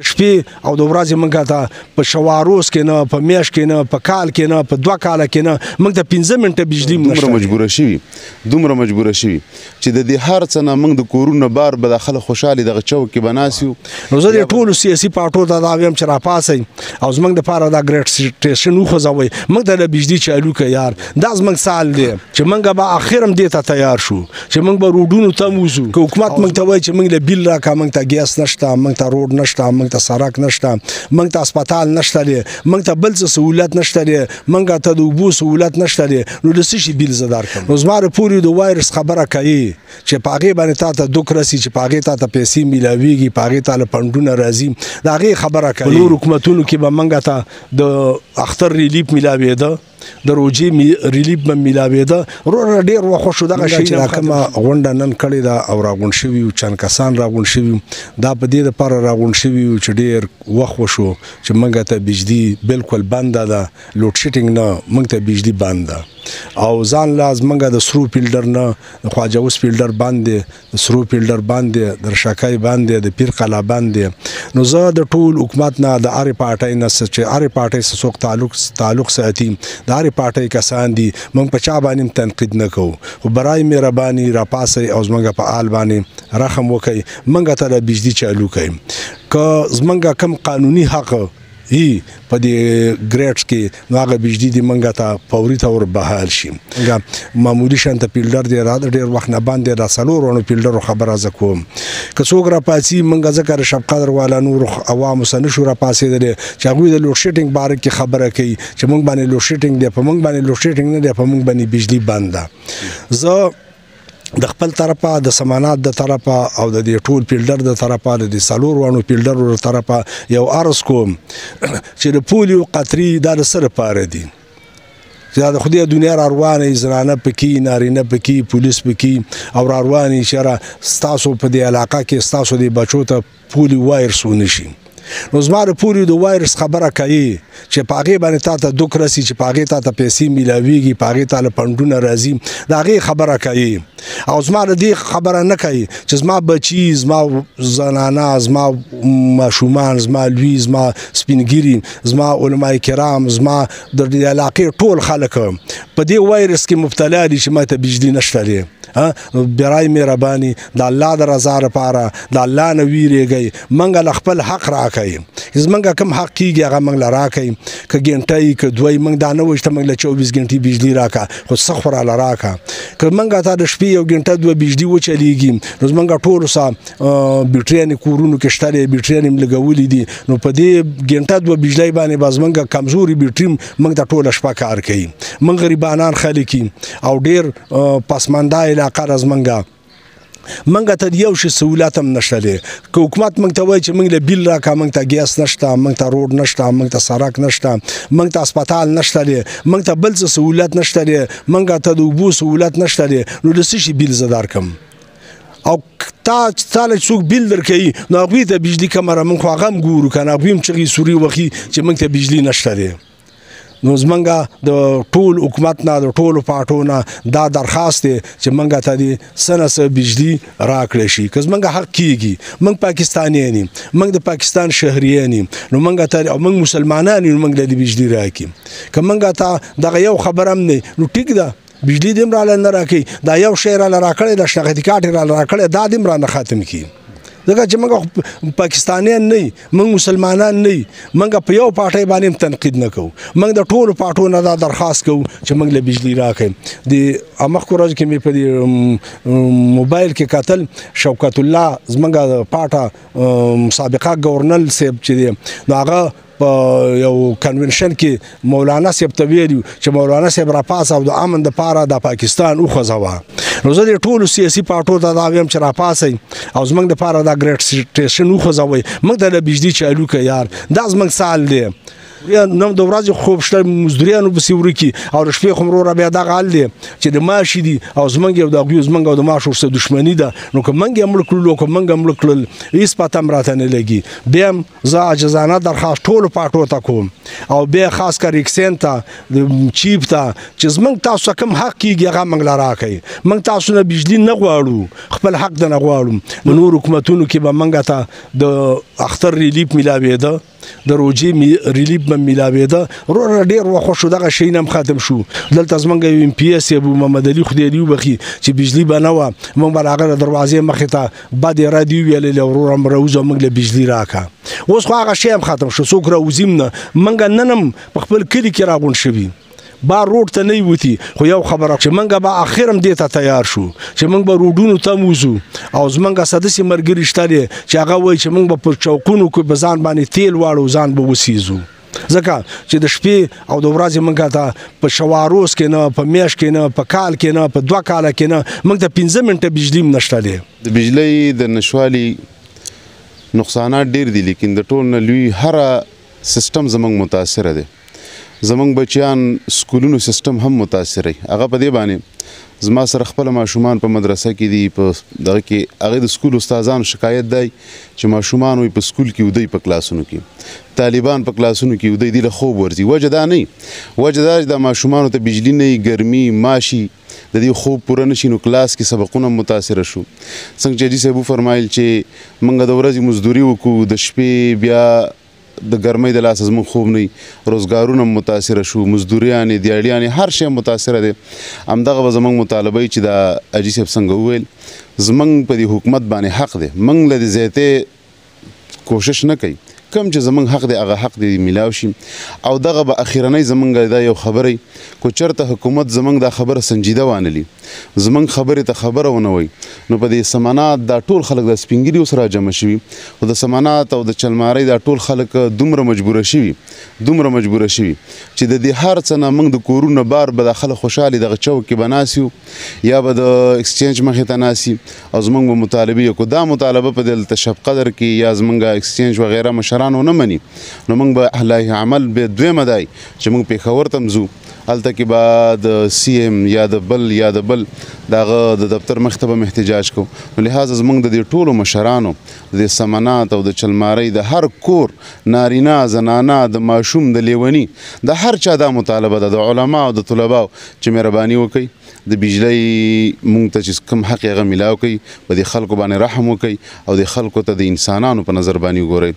شپې او د ورځې موږ ته په شواروز کې نه په میاشت کې نه په کال کې نه په 2 کال کې نه موږ ته 15 منټه بجلی دومره مجبوره شوي چې د دې هر څه نه موږ د کورونو بار به د خلک خوشحالي دغه چوک کې به ناست یو. نو زه د ټولو سیاسي پارټو ته دا وایم چې راپاڅئ او زموږ دپاره دا ګریډ سټیشن وخوځوئ موږ ته د بجلي چالو کړئ یار دا زموږ سال دی چې موږ به اخر هم دې ته تیار شو چې موږ به روډونو ته وځو که حکومت موږ ته وایي چې موږ له بیل راکړه موږ ته ګیس نشته موږ ته روډ نشته موږ ته سړک نشته موږ ته هسپتال نشته دی موږ ته بل څه سهولت نشته دی موږ ته د اوبو سهولت نشته دی نو د څه شي بیل زه درکړم. نو زما پورې د وایرس خبره کوي چې په هغې باندې تا ته دوک رسي چې په هغې تا ته پیسې میلاویږي په هغې تا له فنډونه راځي د هغې خبره کوي. په نور حکومتونو کې به موږ ته د اختر ریلیف میلاوېده د روجې ریلیف به میلاوېده وروره ډېر وخت شو دغه شی چې کومه غونډه نن کړې ده او راغونډ شوي یو چند کسان راغونډ شوي دا په دې دپاره راغونډ شوي یو چې ډېر وخت وشو چې موږ ته بجلي بالکل بنده ده لوډ شیډینګ نه موږ ته بجلي بند ده او ځان لاز موږ د سرو فیلډر نه د خواجه اوس فیلډر بند دی د سرو فیلډر بند دی د رشاکۍ بند دی د پیر قلعه بند دی. نو زه د ټول حکومت نه د هرې پارټۍ نه چې هرې پارټۍ سره څوک تعلق ساتي د هرې پارټۍ کسان دي موږ په چا باندې تنقید نه کوو خو برای مهرباني راپاسئ او زموږ په حال باندې رحم وکئ موږ ته د بجلي چالو کړئ که زموږ کم قانوني حق ای په دې ګریډز کې نو هغه بجلي دې موږ ته فوري طور بحال شي. معمولي شانته فیلډر دی را ډېر وخت نه بند دی دا څلور ونو فیلډرو خبره زه کوم که څوک راپاڅي موږ ځکه رشب قدر والا نور عوامو سره نشو راپاڅېدلی چې هغوی د لوډ شیډینګ باره کې خبره کوي چې موږ باندې لوډ شیډینګ دی په موږ باندې لوډ شیډینګ نه دی په موږ باندې بجلي بند ده. زه د خپل طرفه د سمانات د طرفه او د دې ټول فیلډر د طرفه د دې څلور وانو فیلډرو د طرفه یو عرض کوم چې د پولیو قطري دا د څه لپاره دي چې دا د خدای دنیا را روانې زنانه پکې نارینه پکې پولیس پکې او را روانې چې را ستاسو په دې علاقه کې ستاسو د بچو ته پولیو وایرس ونشي. نو زما د پولیو د وایرس خبره کوي چې په هغې باندې تا ته دوک رسي چې په هغې تا ته پیسې میلاویږي په هغې تا له فنډونه راځي د هغې خبره کوي او زما د دې خبره نه کوي چې زما بچي زما زنانه زما ماشومان زما لوی زما سپینګیري زما علما کرام زما د دې علاقې ټول خلک په دې وایرس کې مبتلا دي چې ما ته بجلي نشته دی. برای مهرباني د الله د رضا لپاره د الله نه ویریږئ موږ له خپل حق راکئ زموږ کوم حق کېږي هغه موږ له راکئ که ګنټۍ که دوی موږ دا نه وایو چې موږ له 24 غنټې بجلي راکړه خو څه خو راله راکړه که موږ ته د شپې یو غنټه 2 بجلي وچلیږي نو زموږ ټولو سره بیټریانې کورونو کې شته دی بیټریانې م لګولي دي نو په دې غنټه 2 بجلۍ باندې به زموږ کمزوري بیټري موږ ته ټوله شپه کار کوي موږ غریبانان خلک او ډېر پسمانده علاقه را زموږ موږ ته یو شي سهولت هم نشته دی که حکومت موږ ته وایي چې موږ له بیل راکړه موږ ته ګیس نشته موږ ته روډ نشته موږ ته سړک نشته موږ ته هسپتال نشته دی موږ ته بل څه سهولت نشته دی موږ ته د اوبو سهولت نشته دی نو د څه شي بیل زه درکړم او تا له څوک بیل درکوي نو هغوی ته بجلي کمره موږ خو هغه هم ګورو که نه هغوی هم چغې سوري وخي چې موږ ته بجلي نشته دی. نو زمونږ د ټول حکومت نه د ټولو پارټو نه دا درخواست دی چې موږ ته دې څه نه څه بجلي راکړی شي که زمونږ حق کېږي موږ پاکستانیان یو موږ د پاکستان شهریان یو نو موږ ته او موږ مسلمانان یو موږ له دې بجلي راکړي که موږ ته دغه یو خبره هم نه نو ټیک ده بجلي دې هم راله نه راکوي دا یو شی راله راکړی د شناختي کارت یې راله راکړی دا دې هم رانه ختم کړي ځکه چې موږ پاکستانیان نه موږ مسلمانان نه موږ په یو پارټۍ باندې هم تنقید نه کوو موږ د ټولو پارټو نه دا درخواست کوو چې موږ له بجلي راکړئ. د مخکې ورځ کې مې په دې موبایل کې کتل شوکت الله زموږ د پارټه سابقه ګورنر صاحب چې دی نو هغه په یو کنونشن کې مولانا صاحب ته ویلي چې مولانا صاحب راپاڅه او د امن دپاره د پاکستان وخوځوه نو زه د ټولو سیاسي پارټو ته دا وایم چې راپاڅئ او زموږ دپاره دا ګریډ سټیشن وخوځوئ موږ ته د بجلي چالو کړئ یار دا زموږ سال دی نو د ورځې خوب شته مزدوریانو پسې ورکي او د شپې خو وروره بیا دغه حال دی چې د ماشي دي او زموږ یو د هغوی زموږ او د ماشو ورسره دښمني ده نو که موږ یې مړه کړلو که موږ یې مړه کړل هېڅ پته هم راته نه لګي. بیا هم زه عاجزانه درخواست ټولو پاټو ته کوم او بیا خاص کر اکسین ته چیپ ته چې زمونږ تاسو کم حق کېږي هغه موږ له راکوي موږ تاسو نه بجلي نه غواړو خپل حق د نه غواړو د نور حکومتونو کې به موږ ته د اختر ریلیف میلاوېده د روجې ریلیف به میلاوېده وروره ډېر وخت شو دغه شی نه هم ختم شو دلته زمونږ یو ایم پي ایس ابو محمد علي خدای دې وبخي چې بجلي به نه وه موږ به د هغه د دروازې مخې ته بد ارادې وویلې وروره موږ راوځو موږ له بجلي راکړه اوس خو هغه شی هم ختم شو څوک راوځیم نه موږ نن هم په خپل کلي کې راغونډ شوي بار روډ ته نه وتی خو یو خبره چې منګه به اخر هم دې ته تیار شو چې موږ به روډونو ته موزو او زمونږ سدسې ملګري شته دي چې هغه وایي چې موږ به په چوکونو کې به ځان باندې تیل واړو ځان به وسیزو ځکه چې د شپې او د ورځې موږ ته په شواروز کې نه په میاشت کې نه په کال کې نه په 2 کاله کې نه موږ ته 15 منټه بجلی هم نشته دی د بجلی د نشوالي نقصانات ډیر دي لیکن د ټول نه لوی هر سیستم زمونږ متاثره دی زمونږ بچیان سکولونو سیستم هم متاثر وي هغه په دې باندې زما سره خپل ماشومان په مدرسه کې دي په دغه کې هغه د سکول استادانو شکایت دی چې ماشومان وي په سکول کې ودی په کلاسونو کې طالبان په کلاسونو کې ودی د خوب ورځي وجه دا نه وجه دا د ماشومانو ته بجلی نه ګرمي ماشي د دې خوب پوره نشي نو کلاس کې سبقونه متاثر شو څنګه چې جی صاحب فرمایل چې موږ د ورځې مزدوري وکړو د شپې بیا د ګرمۍ د لاسه زموږ خوب نه روزګارونه متاثره شو مزدوریانې دیاړیانې هر شی متاثره دی همدغه به زموږ مطالبه وي چې دا اجي صاحب څنګه وویل زموږ په دې حکومت باندې حق دی موږ له دې زیاتې کوشش نه کوي کم چې زمونږ حق دی هغه حق دی میلاو شي او دغه به اخیرنۍ زمونږ دا یو خبره کو چرته حکومت زمونږ دا خبره سنجیده وانه لي زمونږ خبرې ته خبره ونه وي نو په دې سمانات دا ټول خلک د سپینګری اوس را جمع شوي او د سمانات او د چلمارۍ دا ټول خلک دومره مجبوره شوي چې د دې هر څه نه موږ د کورونو بار به د خلک خوشحالي دغه چوک کې به ناست یو یا به د اکسچینج مخې ته ناست او زمونږ به مطالبې کو دا مطالبه په دلته شب قدر کې یا زمونږ اکسچینج وغیره مشرانو نه مني نو موږ به اهلای عمل به دویمه دی چې موږ پېښور ته ځو هلته کې به د سی ایم یا د بل دغه د دفتر مخې ته به احتجاج کوو نو لهذا زموږ د دې ټولو مشرانو د سمنات او د چلمارۍ د هر کور نارینه زنانه د ماشوم د لیوني د هر چا دا مطالبه ده د علما او د طلباو چې مهرباني وکړي د بجلی مونږ ته چې کوم حق یې هغه میلاو کړي په دې خلکو باندې رحم وکړي او د خلکو ته د انسانانو په نظر باندې وګورئ